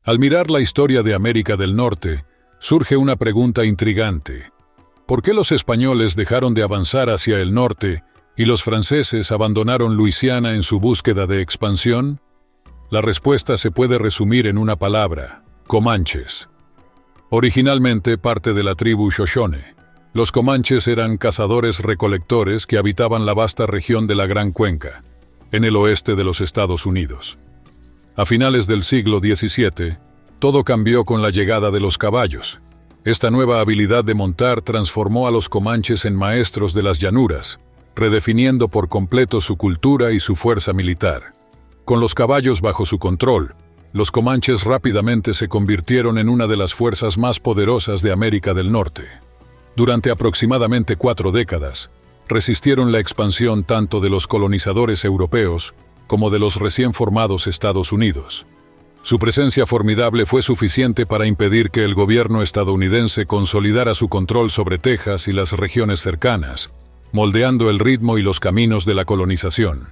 Al mirar la historia de América del Norte, surge una pregunta intrigante. ¿Por qué los españoles dejaron de avanzar hacia el norte y los franceses abandonaron Luisiana en su búsqueda de expansión? La respuesta se puede resumir en una palabra: comanches. Originalmente parte de la tribu Shoshone, los comanches eran cazadores-recolectores que habitaban la vasta región de la Gran Cuenca, en el oeste de los Estados Unidos. A finales del siglo XVII, todo cambió con la llegada de los caballos. Esta nueva habilidad de montar transformó a los comanches en maestros de las llanuras, redefiniendo por completo su cultura y su fuerza militar. Con los caballos bajo su control, los comanches rápidamente se convirtieron en una de las fuerzas más poderosas de América del Norte. Durante aproximadamente 4 décadas, resistieron la expansión tanto de los colonizadores europeos como de los recién formados Estados Unidos. Su presencia formidable fue suficiente para impedir que el gobierno estadounidense consolidara su control sobre Texas y las regiones cercanas, moldeando el ritmo y los caminos de la colonización.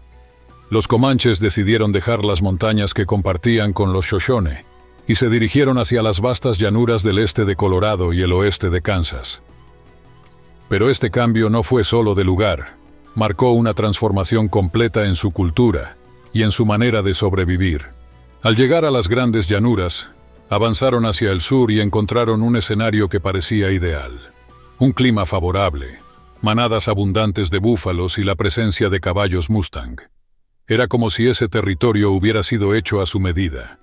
Los comanches decidieron dejar las montañas que compartían con los Shoshone y se dirigieron hacia las vastas llanuras del este de Colorado y el oeste de Kansas. Pero este cambio no fue solo de lugar, marcó una transformación completa en su cultura y en su manera de sobrevivir. Al llegar a las grandes llanuras, avanzaron hacia el sur y encontraron un escenario que parecía ideal. Un clima favorable, manadas abundantes de búfalos y la presencia de caballos Mustang. Era como si ese territorio hubiera sido hecho a su medida.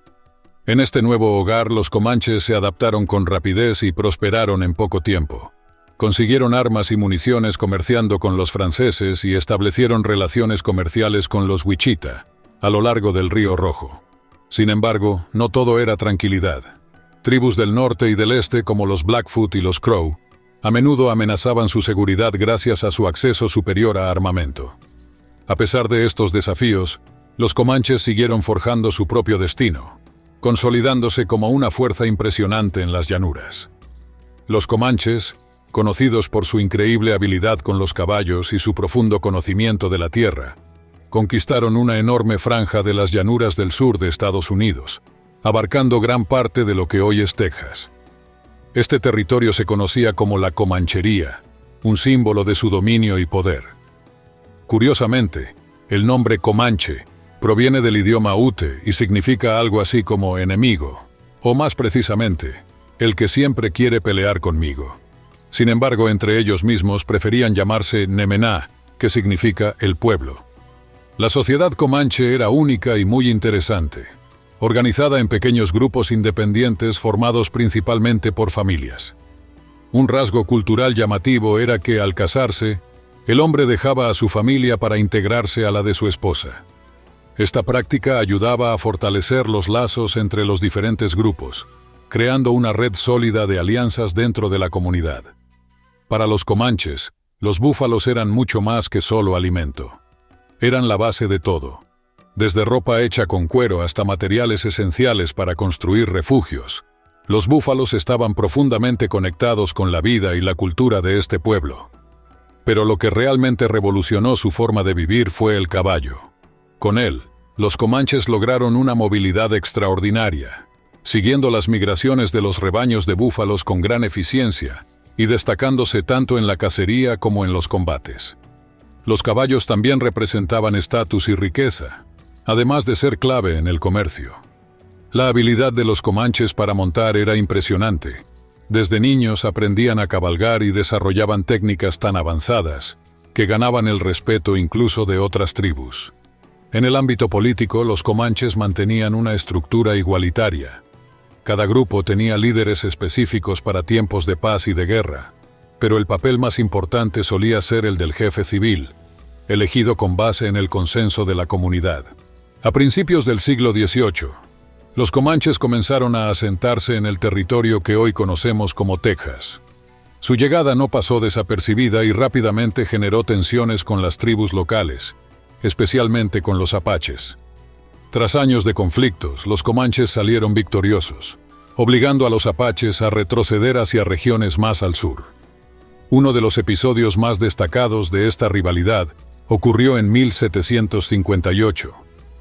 En este nuevo hogar los comanches se adaptaron con rapidez y prosperaron en poco tiempo. Consiguieron armas y municiones comerciando con los franceses y establecieron relaciones comerciales con los Wichita, a lo largo del Río Rojo. Sin embargo, no todo era tranquilidad. Tribus del norte y del este como los Blackfoot y los Crow, a menudo amenazaban su seguridad gracias a su acceso superior a armamento. A pesar de estos desafíos, los comanches siguieron forjando su propio destino, consolidándose como una fuerza impresionante en las llanuras. Los comanches, conocidos por su increíble habilidad con los caballos y su profundo conocimiento de la tierra, conquistaron una enorme franja de las llanuras del sur de Estados Unidos, abarcando gran parte de lo que hoy es Texas. Este territorio se conocía como la Comanchería, un símbolo de su dominio y poder. Curiosamente, el nombre Comanche proviene del idioma Ute y significa algo así como enemigo, o más precisamente, el que siempre quiere pelear conmigo. Sin embargo, entre ellos mismos preferían llamarse Nemená, que significa el pueblo. La sociedad comanche era única y muy interesante, organizada en pequeños grupos independientes formados principalmente por familias. Un rasgo cultural llamativo era que, al casarse, el hombre dejaba a su familia para integrarse a la de su esposa. Esta práctica ayudaba a fortalecer los lazos entre los diferentes grupos, creando una red sólida de alianzas dentro de la comunidad. Para los comanches, los búfalos eran mucho más que solo alimento. Eran la base de todo, desde ropa hecha con cuero hasta materiales esenciales para construir refugios. Los búfalos estaban profundamente conectados con la vida y la cultura de este pueblo. Pero lo que realmente revolucionó su forma de vivir fue el caballo. Con él, los comanches lograron una movilidad extraordinaria, siguiendo las migraciones de los rebaños de búfalos con gran eficiencia y destacándose tanto en la cacería como en los combates. Los caballos también representaban estatus y riqueza, además de ser clave en el comercio. La habilidad de los comanches para montar era impresionante. Desde niños aprendían a cabalgar y desarrollaban técnicas tan avanzadas que ganaban el respeto incluso de otras tribus. En el ámbito político, los comanches mantenían una estructura igualitaria. Cada grupo tenía líderes específicos para tiempos de paz y de guerra, pero el papel más importante solía ser el del jefe civil, elegido con base en el consenso de la comunidad. A principios del siglo XVIII, los comanches comenzaron a asentarse en el territorio que hoy conocemos como Texas. Su llegada no pasó desapercibida y rápidamente generó tensiones con las tribus locales, especialmente con los apaches. Tras años de conflictos, los comanches salieron victoriosos, obligando a los apaches a retroceder hacia regiones más al sur. Uno de los episodios más destacados de esta rivalidad ocurrió en 1758,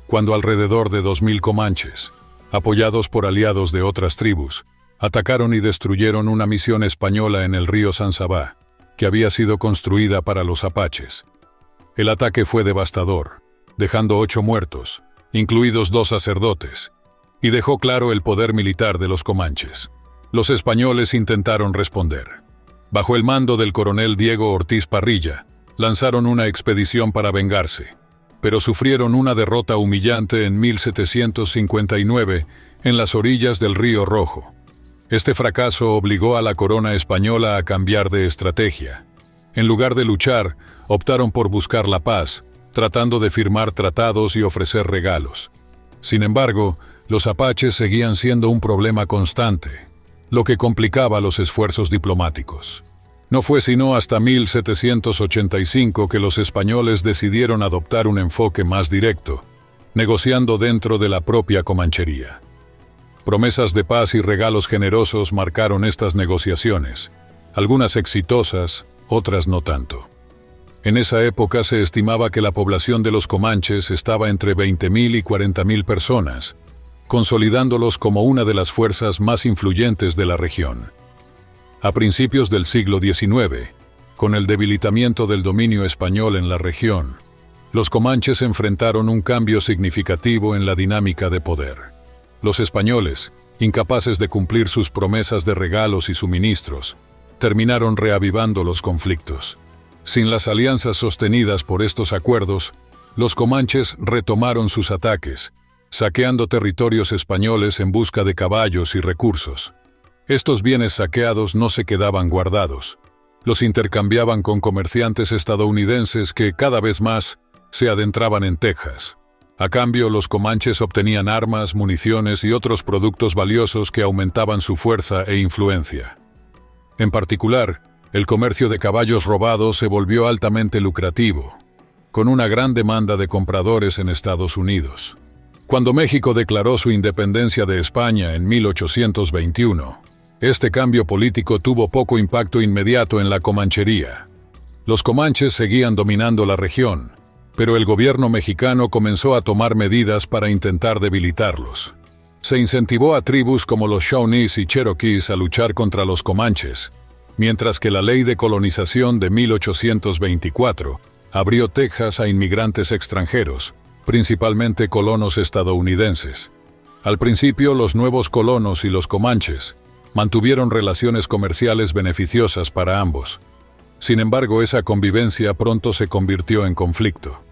cuando alrededor de 2000 comanches, apoyados por aliados de otras tribus, atacaron y destruyeron una misión española en el río San Sabá, que había sido construida para los apaches. El ataque fue devastador, dejando 8 muertos, incluidos 2 sacerdotes, y dejó claro el poder militar de los comanches. Los españoles intentaron responder. Bajo el mando del coronel Diego Ortiz Parrilla, lanzaron una expedición para vengarse, pero sufrieron una derrota humillante en 1759 en las orillas del Río Rojo. Este fracaso obligó a la corona española a cambiar de estrategia. En lugar de luchar, optaron por buscar la paz, tratando de firmar tratados y ofrecer regalos. Sin embargo, los apaches seguían siendo un problema constante, lo que complicaba los esfuerzos diplomáticos. No fue sino hasta 1785 que los españoles decidieron adoptar un enfoque más directo, negociando dentro de la propia comanchería. Promesas de paz y regalos generosos marcaron estas negociaciones, algunas exitosas, otras no tanto. En esa época se estimaba que la población de los comanches estaba entre 20.000 y 40.000 personas, consolidándolos como una de las fuerzas más influyentes de la región. A principios del siglo XIX, con el debilitamiento del dominio español en la región, los comanches enfrentaron un cambio significativo en la dinámica de poder. Los españoles, incapaces de cumplir sus promesas de regalos y suministros, terminaron reavivando los conflictos. Sin las alianzas sostenidas por estos acuerdos, los comanches retomaron sus ataques, saqueando territorios españoles en busca de caballos y recursos. Estos bienes saqueados no se quedaban guardados. Los intercambiaban con comerciantes estadounidenses que, cada vez más, se adentraban en Texas. A cambio, los comanches obtenían armas, municiones y otros productos valiosos que aumentaban su fuerza e influencia. En particular, el comercio de caballos robados se volvió altamente lucrativo, con una gran demanda de compradores en Estados Unidos. Cuando México declaró su independencia de España en 1821, este cambio político tuvo poco impacto inmediato en la comanchería. Los comanches seguían dominando la región, pero el gobierno mexicano comenzó a tomar medidas para intentar debilitarlos. Se incentivó a tribus como los Shawnees y Cherokees a luchar contra los comanches, mientras que la ley de colonización de 1824 abrió Texas a inmigrantes extranjeros, principalmente colonos estadounidenses. Al principio, los nuevos colonos y los comanches mantuvieron relaciones comerciales beneficiosas para ambos. Sin embargo, esa convivencia pronto se convirtió en conflicto.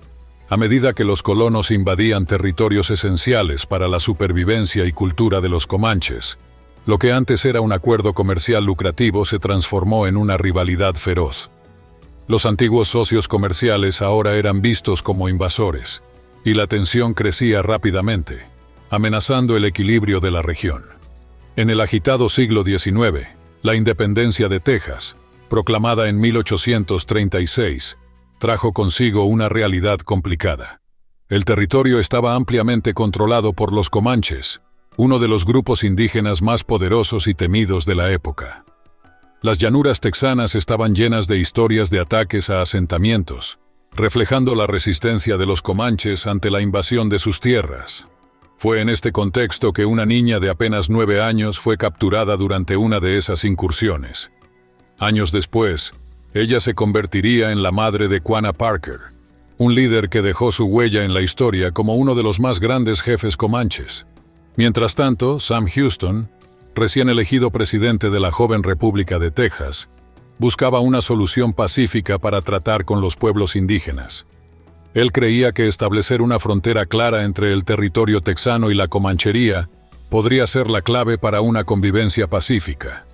A medida que los colonos invadían territorios esenciales para la supervivencia y cultura de los comanches, lo que antes era un acuerdo comercial lucrativo se transformó en una rivalidad feroz. Los antiguos socios comerciales ahora eran vistos como invasores, y la tensión crecía rápidamente, amenazando el equilibrio de la región. En el agitado siglo XIX, la independencia de Texas, proclamada en 1836, trajo consigo una realidad complicada. El territorio estaba ampliamente controlado por los comanches, uno de los grupos indígenas más poderosos y temidos de la época. Las llanuras texanas estaban llenas de historias de ataques a asentamientos, reflejando la resistencia de los comanches ante la invasión de sus tierras. Fue en este contexto que una niña de apenas 9 años fue capturada durante una de esas incursiones. Años después, ella se convertiría en la madre de Quanah Parker, un líder que dejó su huella en la historia como uno de los más grandes jefes comanches. Mientras tanto, Sam Houston, recién elegido presidente de la joven República de Texas, buscaba una solución pacífica para tratar con los pueblos indígenas. Él creía que establecer una frontera clara entre el territorio texano y la comanchería podría ser la clave para una convivencia pacífica.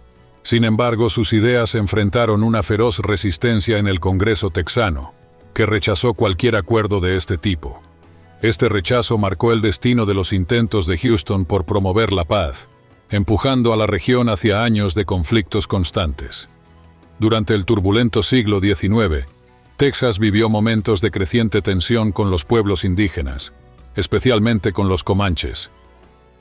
Sin embargo, sus ideas enfrentaron una feroz resistencia en el Congreso texano, que rechazó cualquier acuerdo de este tipo. Este rechazo marcó el destino de los intentos de Houston por promover la paz, empujando a la región hacia años de conflictos constantes. Durante el turbulento siglo XIX, Texas vivió momentos de creciente tensión con los pueblos indígenas, especialmente con los comanches.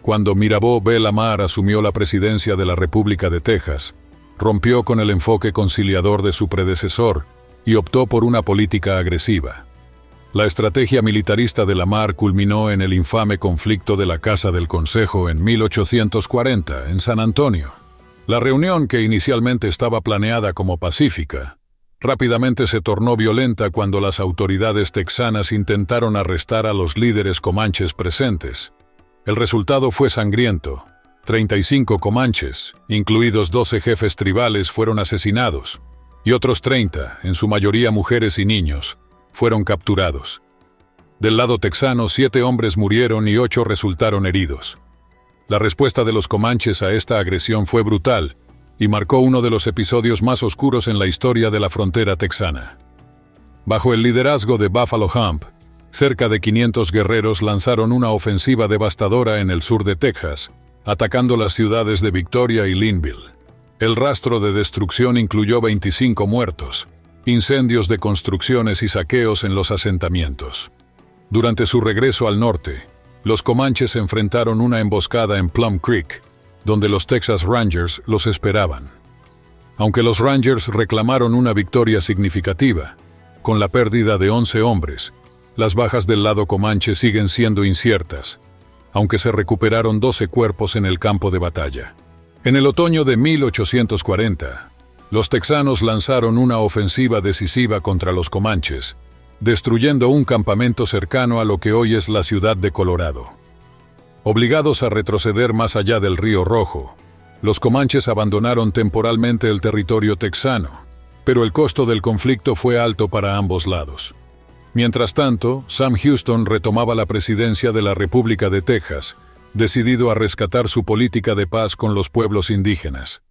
Cuando Mirabeau B. Lamar asumió la presidencia de la República de Texas, rompió con el enfoque conciliador de su predecesor y optó por una política agresiva. La estrategia militarista de Lamar culminó en el infame conflicto de la Casa del Consejo en 1840, en San Antonio. La reunión, que inicialmente estaba planeada como pacífica, rápidamente se tornó violenta cuando las autoridades texanas intentaron arrestar a los líderes comanches presentes. El resultado fue sangriento. 35 comanches, incluidos 12 jefes tribales, fueron asesinados, y otros 30, en su mayoría mujeres y niños, fueron capturados. Del lado texano, 7 hombres murieron y 8 resultaron heridos. La respuesta de los comanches a esta agresión fue brutal y marcó uno de los episodios más oscuros en la historia de la frontera texana. Bajo el liderazgo de Buffalo Hump, cerca de 500 guerreros lanzaron una ofensiva devastadora en el sur de Texas, atacando las ciudades de Victoria y Linville. El rastro de destrucción incluyó 25 muertos, incendios de construcciones y saqueos en los asentamientos. Durante su regreso al norte, los comanches enfrentaron una emboscada en Plum Creek, donde los Texas Rangers los esperaban. Aunque los Rangers reclamaron una victoria significativa, con la pérdida de 11 hombres, las bajas del lado comanche siguen siendo inciertas, aunque se recuperaron 12 cuerpos en el campo de batalla. En el otoño de 1840, los texanos lanzaron una ofensiva decisiva contra los comanches, destruyendo un campamento cercano a lo que hoy es la ciudad de Colorado. Obligados a retroceder más allá del Río Rojo, los comanches abandonaron temporalmente el territorio texano, pero el costo del conflicto fue alto para ambos lados. Mientras tanto, Sam Houston retomaba la presidencia de la República de Texas, decidido a rescatar su política de paz con los pueblos indígenas.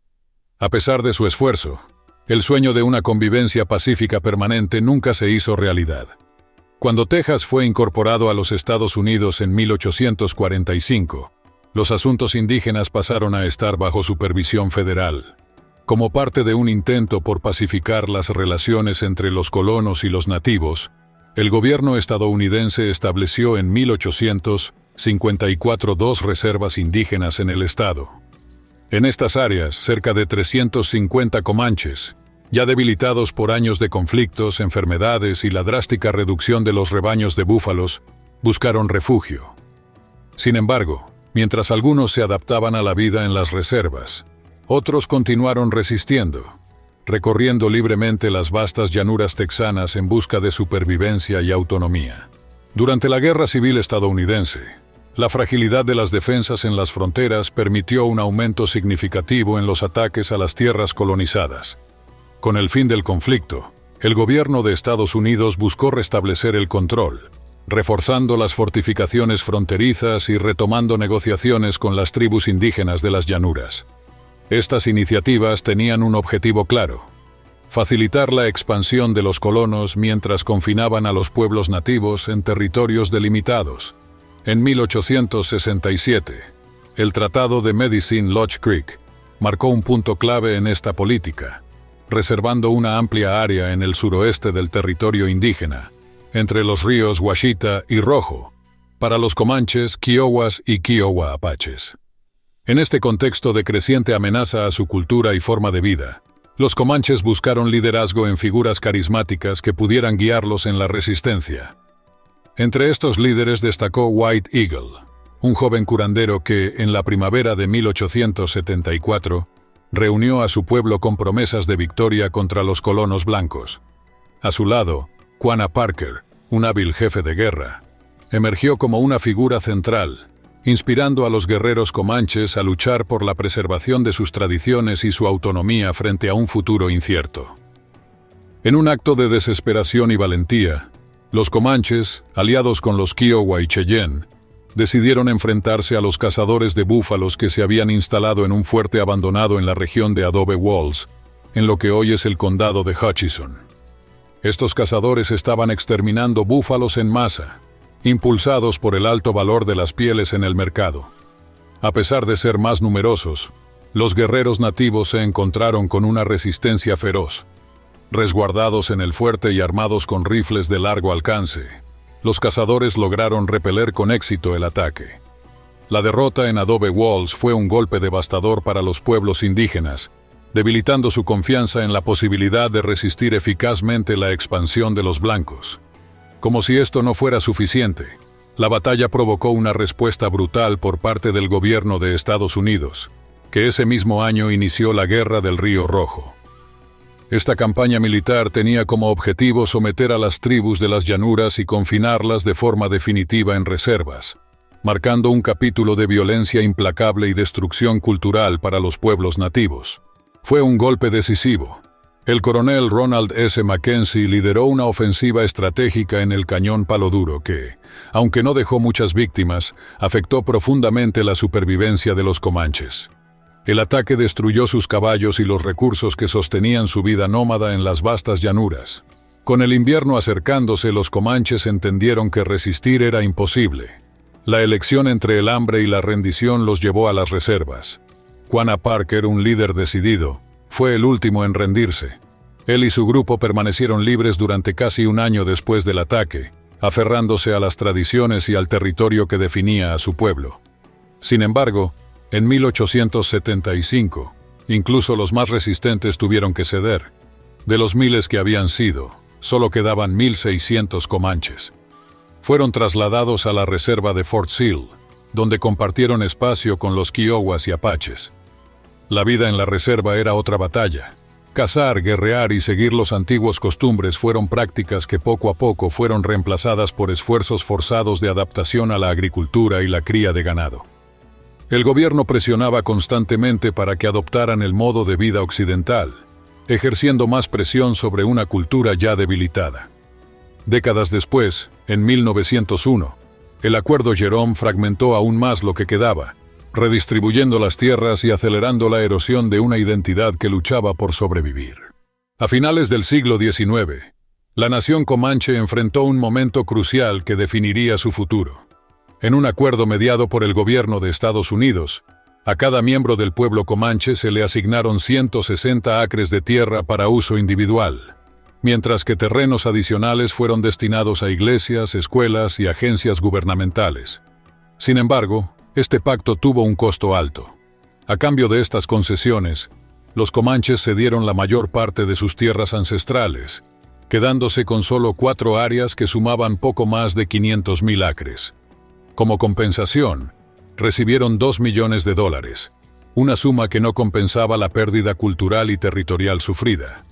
A pesar de su esfuerzo, el sueño de una convivencia pacífica permanente nunca se hizo realidad. Cuando Texas fue incorporado a los Estados Unidos en 1845, los asuntos indígenas pasaron a estar bajo supervisión federal. Como parte de un intento por pacificar las relaciones entre los colonos y los nativos, el gobierno estadounidense estableció en 1854 2 reservas indígenas en el estado. En estas áreas, cerca de 350 comanches, ya debilitados por años de conflictos, enfermedades y la drástica reducción de los rebaños de búfalos, buscaron refugio. Sin embargo, mientras algunos se adaptaban a la vida en las reservas, otros continuaron resistiendo, recorriendo libremente las vastas llanuras texanas en busca de supervivencia y autonomía. Durante la Guerra Civil estadounidense, la fragilidad de las defensas en las fronteras permitió un aumento significativo en los ataques a las tierras colonizadas. Con el fin del conflicto, el gobierno de Estados Unidos buscó restablecer el control, reforzando las fortificaciones fronterizas y retomando negociaciones con las tribus indígenas de las llanuras. Estas iniciativas tenían un objetivo claro: facilitar la expansión de los colonos mientras confinaban a los pueblos nativos en territorios delimitados. En 1867, el Tratado de Medicine Lodge Creek marcó un punto clave en esta política, reservando una amplia área en el suroeste del territorio indígena, entre los ríos Washita y Rojo, para los comanches, kiowas y kiowa apaches. En este contexto de creciente amenaza a su cultura y forma de vida, los comanches buscaron liderazgo en figuras carismáticas que pudieran guiarlos en la resistencia. Entre estos líderes destacó White Eagle, un joven curandero que, en la primavera de 1874, reunió a su pueblo con promesas de victoria contra los colonos blancos. A su lado, Quanah Parker, un hábil jefe de guerra, emergió como una figura central, inspirando a los guerreros comanches a luchar por la preservación de sus tradiciones y su autonomía frente a un futuro incierto. En un acto de desesperación y valentía, los comanches, aliados con los Kiowa y Cheyenne, decidieron enfrentarse a los cazadores de búfalos que se habían instalado en un fuerte abandonado en la región de Adobe Walls, en lo que hoy es el condado de Hutchinson. Estos cazadores estaban exterminando búfalos en masa, impulsados por el alto valor de las pieles en el mercado. A pesar de ser más numerosos, los guerreros nativos se encontraron con una resistencia feroz. Resguardados en el fuerte y armados con rifles de largo alcance, los cazadores lograron repeler con éxito el ataque. La derrota en Adobe Walls fue un golpe devastador para los pueblos indígenas, debilitando su confianza en la posibilidad de resistir eficazmente la expansión de los blancos. Como si esto no fuera suficiente, la batalla provocó una respuesta brutal por parte del gobierno de Estados Unidos, que ese mismo año inició la Guerra del Río Rojo. Esta campaña militar tenía como objetivo someter a las tribus de las llanuras y confinarlas de forma definitiva en reservas, marcando un capítulo de violencia implacable y destrucción cultural para los pueblos nativos. Fue un golpe decisivo. El coronel Ronald S. Mackenzie lideró una ofensiva estratégica en el Cañón Palo Duro que, aunque no dejó muchas víctimas, afectó profundamente la supervivencia de los comanches. El ataque destruyó sus caballos y los recursos que sostenían su vida nómada en las vastas llanuras. Con el invierno acercándose, los comanches entendieron que resistir era imposible. La elección entre el hambre y la rendición los llevó a las reservas. Quanah Parker, un líder decidido, fue el último en rendirse. Él y su grupo permanecieron libres durante casi un año después del ataque, aferrándose a las tradiciones y al territorio que definía a su pueblo. Sin embargo, en 1875, incluso los más resistentes tuvieron que ceder. De los miles que habían sido, solo quedaban 1,600 comanches. Fueron trasladados a la reserva de Fort Sill, donde compartieron espacio con los Kiowas y apaches. La vida en la reserva era otra batalla. Cazar, guerrear y seguir los antiguos costumbres fueron prácticas que poco a poco fueron reemplazadas por esfuerzos forzados de adaptación a la agricultura y la cría de ganado. El gobierno presionaba constantemente para que adoptaran el modo de vida occidental, ejerciendo más presión sobre una cultura ya debilitada. Décadas después, en 1901, el Acuerdo Jerome fragmentó aún más lo que quedaba, redistribuyendo las tierras y acelerando la erosión de una identidad que luchaba por sobrevivir. A finales del siglo XIX, la nación comanche enfrentó un momento crucial que definiría su futuro. En un acuerdo mediado por el gobierno de Estados Unidos, a cada miembro del pueblo comanche se le asignaron 160 acres de tierra para uso individual, mientras que terrenos adicionales fueron destinados a iglesias, escuelas y agencias gubernamentales. Sin embargo, este pacto tuvo un costo alto. A cambio de estas concesiones, los comanches cedieron la mayor parte de sus tierras ancestrales, quedándose con solo 4 áreas que sumaban poco más de 500,000 acres. Como compensación, recibieron $2 millones, una suma que no compensaba la pérdida cultural y territorial sufrida.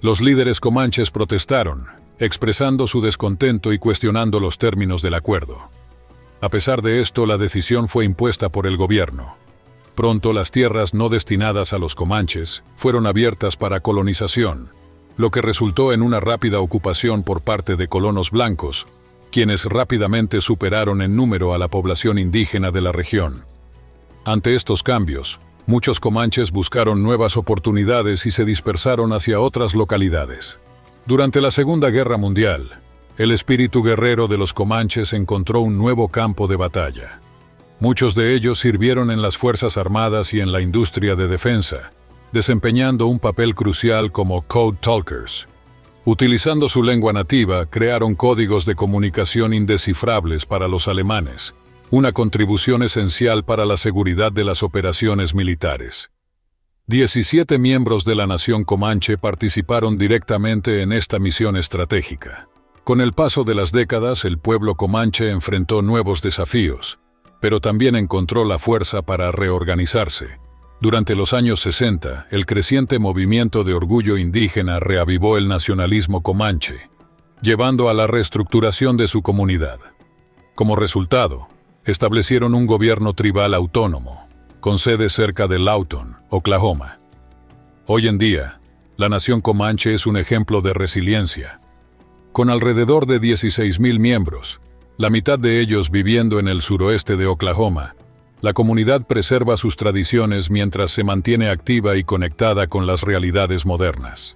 Los líderes comanches protestaron, expresando su descontento y cuestionando los términos del acuerdo. A pesar de esto, la decisión fue impuesta por el gobierno. Pronto las tierras no destinadas a los comanches fueron abiertas para colonización, lo que resultó en una rápida ocupación por parte de colonos blancos, quienes rápidamente superaron en número a la población indígena de la región. Ante estos cambios, muchos comanches buscaron nuevas oportunidades y se dispersaron hacia otras localidades. Durante la Segunda Guerra Mundial, el espíritu guerrero de los comanches encontró un nuevo campo de batalla. Muchos de ellos sirvieron en las Fuerzas Armadas y en la industria de defensa, desempeñando un papel crucial como code talkers. Utilizando su lengua nativa, crearon códigos de comunicación indescifrables para los alemanes, una contribución esencial para la seguridad de las operaciones militares. 17 miembros de la nación comanche participaron directamente en esta misión estratégica. Con el paso de las décadas, el pueblo comanche enfrentó nuevos desafíos, pero también encontró la fuerza para reorganizarse. Durante los años 60, el creciente movimiento de orgullo indígena reavivó el nacionalismo comanche, llevando a la reestructuración de su comunidad. Como resultado, establecieron un gobierno tribal autónomo, con sede cerca de Lawton, Oklahoma. Hoy en día, la nación comanche es un ejemplo de resiliencia. Con alrededor de 16,000 miembros, la mitad de ellos viviendo en el suroeste de Oklahoma, la comunidad preserva sus tradiciones mientras se mantiene activa y conectada con las realidades modernas.